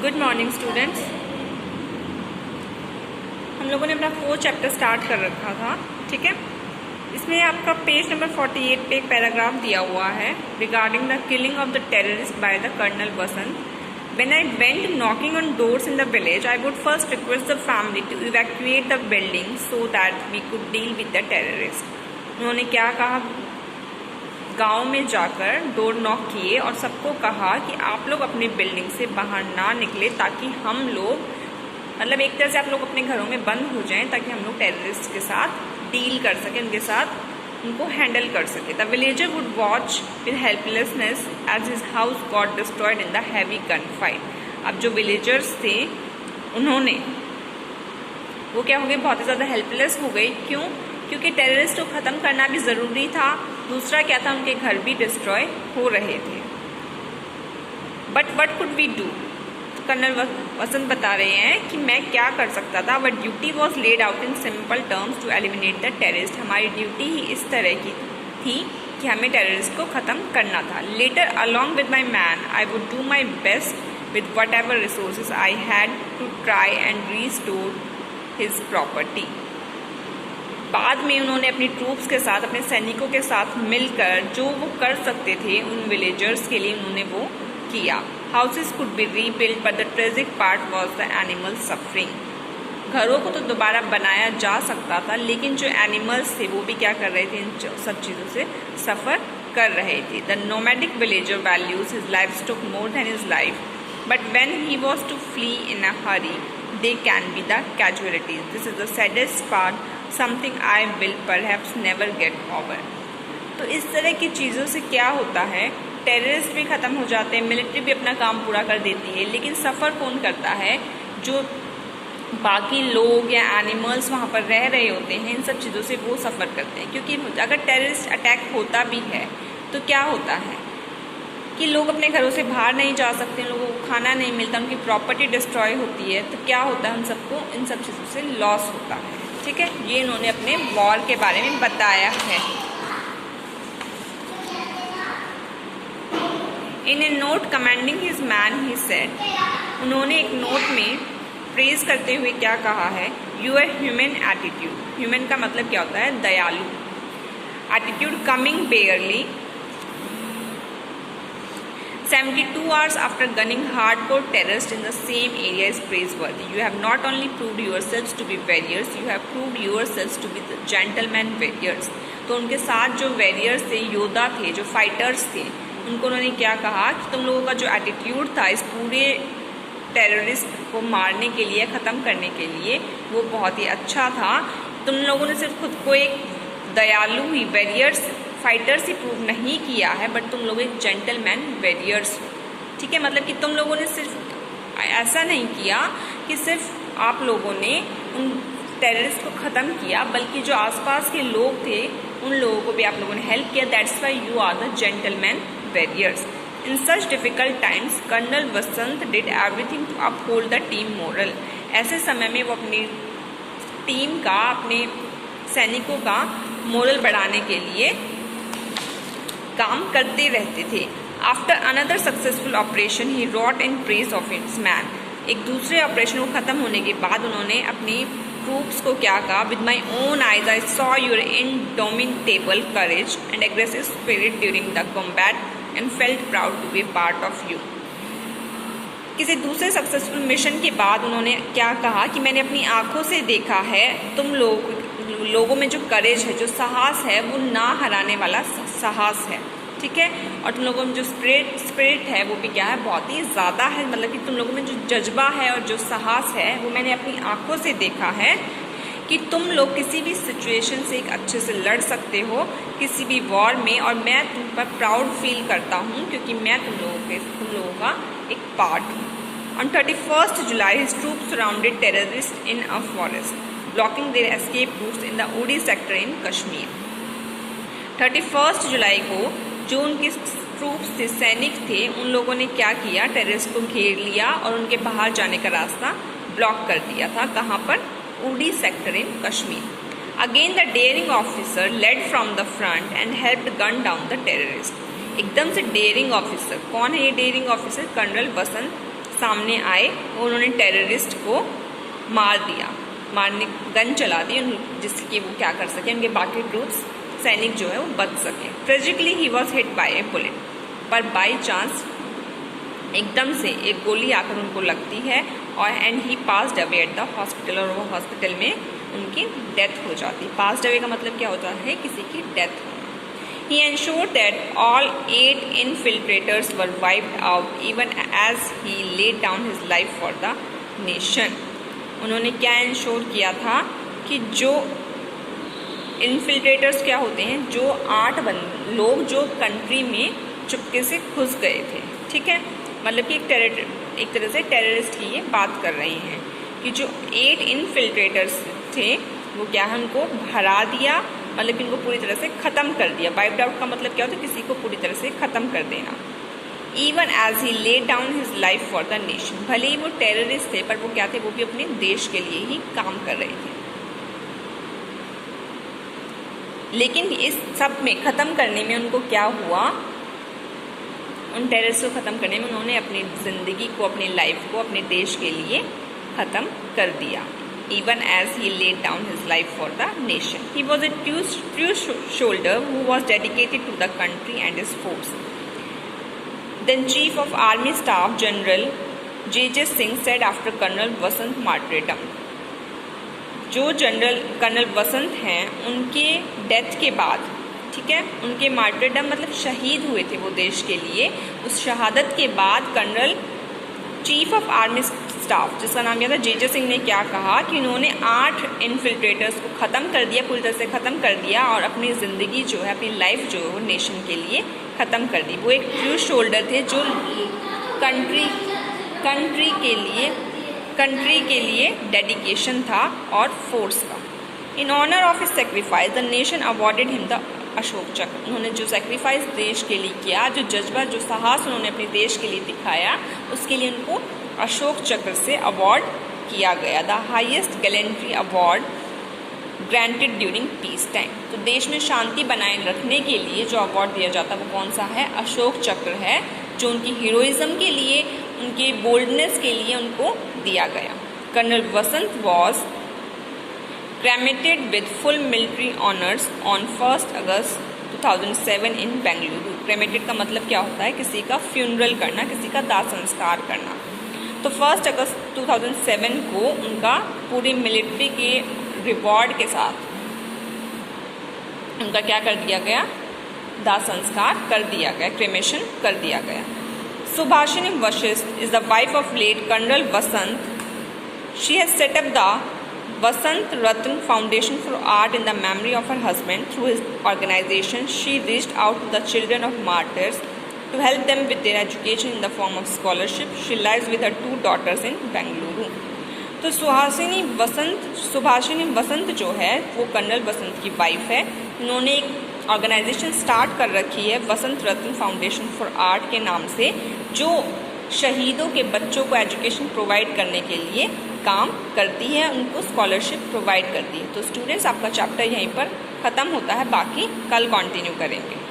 Good morning students. हम लोगों ने अपना 4th चैप्टर स्टार्ट कर रखा था, ठीक है। इसमें आपका पेज नंबर 48 पे एक पैराग्राफ दिया हुआ है regarding the killing of the terrorist by the colonel Vasant. When I went knocking on doors in the village, I would first request the family to evacuate the building so that we could deal with the terrorists. उन्होंने क्या कहा, गांव में जाकर door knock किए और सबको कहा कि आप लोग अपनी बिल्डिंग से बाहर ना निकले ताकि हम लोग मतलब एक तरह से आप लोग अपने घरों में बंद हो जाएं ताकि हम लोग टेररिस्ट के साथ डील कर सकें, उनके साथ उनको हैंडल कर सके। The villager would watch with helplessness as his house got destroyed in the heavy gun fight. अब जो विलेजर्स थे उन्होंने वो क्या हो गए, बहुत ही ज़्यादा हेल्पलेस हो गए। क्यों? क्योंकि टेररिस्ट को ख़त्म करना भी ज़रूरी था, दूसरा क्या था, उनके घर भी डिस्ट्रॉय हो रहे थे। But what could we do? Colonel Vasant बता रहे हैं कि मैं क्या कर सकता था। But duty was laid out in simple terms to eliminate the terrorist. हमारी ड्यूटी ही इस तरह की थी कि हमें टेररिस्ट को ख़त्म करना था। Later along with my man I would do my best with whatever resources I had to try and restore his property. बाद में उन्होंने अपनी ट्रूप्स के साथ, अपने सैनिकों के साथ मिलकर जो वो कर सकते थे उन विलेजर्स के लिए उन्होंने वो किया। Houses could be rebuild but the tragic part was the animal suffering. घरों को तो दोबारा बनाया जा सकता था, लेकिन जो एनिमल्स थे वो भी क्या कर रहे थे, इन सब चीज़ों से सफ़र कर रहे थे। The nomadic villager values his livestock more than his life, but when he was to flee in a hurry they can be the casualties. This is the saddest part, something I will perhaps never get over. तो इस तरह की चीज़ों से क्या होता है, terrorist भी ख़त्म हो जाते हैं, मिलिट्री भी अपना काम पूरा कर देती है, लेकिन सफ़र कौन करता है? जो बाकी लोग या एनिमल्स वहाँ पर रह रहे होते हैं, इन सब चीज़ों से वो सफ़र करते हैं। क्योंकि अगर टेररिस्ट अटैक होता भी है तो क्या होता है कि लोग अपने घरों से बाहर नहीं जा सकते, लोगों को खाना नहीं मिलता, उनकी प्रॉपर्टी डिस्ट्रॉय होती है। तो क्या होता है, उन सबको इन सब चीज़ों से लॉस होता है, ठीक है। ये इन्होंने अपने वॉर के बारे में बताया है। In a note commanding his men he said, उन्होंने एक नोट में प्रेज करते हुए क्या कहा है, यूर ह्यूमन एटीट्यूड। ह्यूमन का मतलब क्या होता है, दयालु। Attitude coming बेयरली 72 hours after gunning hardcore terrorists in the same area is praiseworthy. You have not only proved yourselves to be warriors, you have proved yourselves to be the gentleman warriors. तो उनके साथ जो warriors थे, योद्धा थे, जो fighters थे, उनको उन्होंने क्या कहा कि तुम लोगों का जो एटीट्यूड था इस पूरे टेररिस्ट को मारने के लिए, ख़त्म करने के लिए, वो बहुत ही अच्छा था। तुम लोगों ने सिर्फ खुद को एक दयालु ही वॉरियर्स फाइटर्स ही प्रूव नहीं किया है, बट तुम लोग एक जेंटलमैन वॉरियर्स हो, ठीक है। मतलब कि तुम लोगों ने सिर्फ ऐसा नहीं किया कि सिर्फ आप लोगों ने उन टेररिस्ट को ख़त्म किया, बल्कि जो आसपास के लोग थे उन लोगों को भी आप लोगों ने हेल्प किया। That's why you are the gentleman warriors. In such difficult times colonel Vasant did everything to uphold the team morale. ऐसे समय में वो अपनी टीम का, अपने सैनिकों का मोरल बढ़ाने के लिए काम करते रहते थे। After another successful operation he wrote in praise of his man. एक दूसरे ऑपरेशन को ख़त्म होने के बाद उन्होंने अपनी ट्रूप्स को क्या कहा, with my own eyes I saw your indomitable courage and aggressive spirit during the combat and felt proud to be part of you. किसी दूसरे सक्सेसफुल मिशन के बाद उन्होंने क्या कहा कि मैंने अपनी आंखों से देखा है तुम लोगों में जो करेज है, जो साहस है, वो ना हराने वाला साहस है, ठीक है। और तुम लोगों में जो स्पिरिट है वो भी क्या है, बहुत ही ज़्यादा है। मतलब कि तुम लोगों में जो जज्बा है और जो साहस है वो मैंने अपनी आंखों से देखा है कि तुम लोग किसी भी सिचुएशन से एक अच्छे से लड़ सकते हो, किसी भी वॉर में। और मैं तुम पर प्राउड फील करता हूँ क्योंकि मैं तुम लोगों का एक पार्ट हूँ। On 31st July, his troops surrounded terrorists in a forest, blocking their escape routes in the Uri sector in Kashmir. 31 जुलाई को जो उनके ट्रूप्स थे, सैनिक थे, उन लोगों ने क्या किया, टेररिस्ट को घेर लिया और उनके बाहर जाने का रास्ता ब्लॉक कर दिया था। कहाँ पर? Uri sector in Kashmir. Again the daring officer led from the front and helped gun down the terrorist. एकदम से डेयरिंग ऑफिसर, कौन है ये डेयरिंग ऑफिसर? कर्नल वसंत सामने आए, उन्होंने टेररिस्ट को मार दिया, गन चला दी, जिससे वो क्या कर सके, उनके बाकी ट्रूप्स सैनिक जो है वो बच सके। Tragically he was hit by A bullet, पर बाई चांस एकदम से एक गोली आकर उनको लगती है और and he passed away at the hospital, और वो हॉस्पिटल में उनकी डेथ हो जाती। पास्ड अवे का मतलब क्या होता है, किसी की डेथ होना। He ensured that all 8 infiltrators were wiped out even as he laid down his life for the nation. उन्होंने क्या इंश्योर किया था कि जो इन्फिल्ट्रेटर्स क्या होते हैं, जो 8 लोग जो कंट्री में चुपके से घुस गए थे, ठीक है, मतलब कि एक तरह से टेररिस्ट की ये बात कर रहे हैं कि जो 8 इन्फिल्ट्रेटर्स थे वो क्या है, उनको हरा दिया, मतलब कि इनको पूरी तरह से ख़त्म कर दिया। वाइप्ड आउट का मतलब क्या होता है, किसी को पूरी तरह से ख़त्म कर देना। Even as he laid down his life for the nation, भले ही वो टेररिस्ट थे पर वो क्या थे, वो भी अपने देश के लिए ही काम कर रहे थे। लेकिन इस सब में ख़त्म करने में उनको क्या हुआ, उन टेररिस्ट को ख़त्म करने में उन्होंने अपनी ज़िंदगी को, अपनी लाइफ को अपने देश के लिए ख़त्म कर दिया। Even as he laid down his life for the nation, he was a true soldier who was dedicated to the country and his force. Then Chief of Army Staff General J.J. Singh said after Colonel Vasant martyrdom, जो general colonel वसंत हैं उनके death के बाद, ठीक है, उनके martyrdom मतलब शहीद हुए थे वो देश के लिए, उस शहादत के बाद colonel chief of army staff जिसका नाम क्या था, जे सिंह ने क्या कहा कि उन्होंने 8 इन्फिल्ट्रेटर्स को ख़त्म कर दिया, पूरी तरह से ख़त्म कर दिया और अपनी ज़िंदगी जो है, अपनी लाइफ जो है वो नेशन के लिए ख़त्म कर दी। वो एक ट्रू शोल्डर थे जो कंट्री के लिए डेडिकेशन था और फोर्स का। In honour of his sacrifice the nation awarded him the Ashok Chakra. उन्होंने जो सेक्रीफाइस देश के लिए किया, जो जज्बा, जो साहस उन्होंने अपने देश के लिए दिखाया, उसके लिए उनको अशोक चक्र से अवार्ड किया गया। The highest gallantry award granted during peace time. तो देश में शांति बनाए रखने के लिए जो अवार्ड दिया जाता है वो कौन सा है, अशोक चक्र है, जो उनकी हीरोइज्म के लिए, उनके बोल्डनेस के लिए उनको दिया गया। Colonel Vasant was cremated with full military honors on 1 August 2007 in Bengaluru. Cremated का मतलब क्या होता है, किसी का फ्यूनरल करना, किसी का दाह संस्कार करना। तो 1 अगस्त 2007 को उनका पूरी मिलिट्री के रिवॉर्ड के साथ उनका क्या कर दिया गया, दाह संस्कार कर दिया गया, क्रेमेशन कर दिया गया। Subhashini Vashishtha is the wife of late colonel Vasant. She has set up the Vasant Ratna Foundation for Art in the memory of her husband. Through his organization, she reached out to the children of martyrs to help them with their education in the form of scholarship. She lives with her 2 daughters in Bengaluru. तो सुभाषिनी वसंत जो है वो colonel वसंत की wife है। उन्होंने एक organisation start कर रखी है वसंत रत्न फाउंडेशन फॉर आर्ट के नाम से, जो शहीदों के बच्चों को एजुकेशन प्रोवाइड करने के लिए काम करती है, उनको स्कॉलरशिप प्रोवाइड करती है। तो स्टूडेंट्स, आपका चैप्टर यहीं पर ख़त्म होता है, बाकी कल कंटिन्यू करेंगे।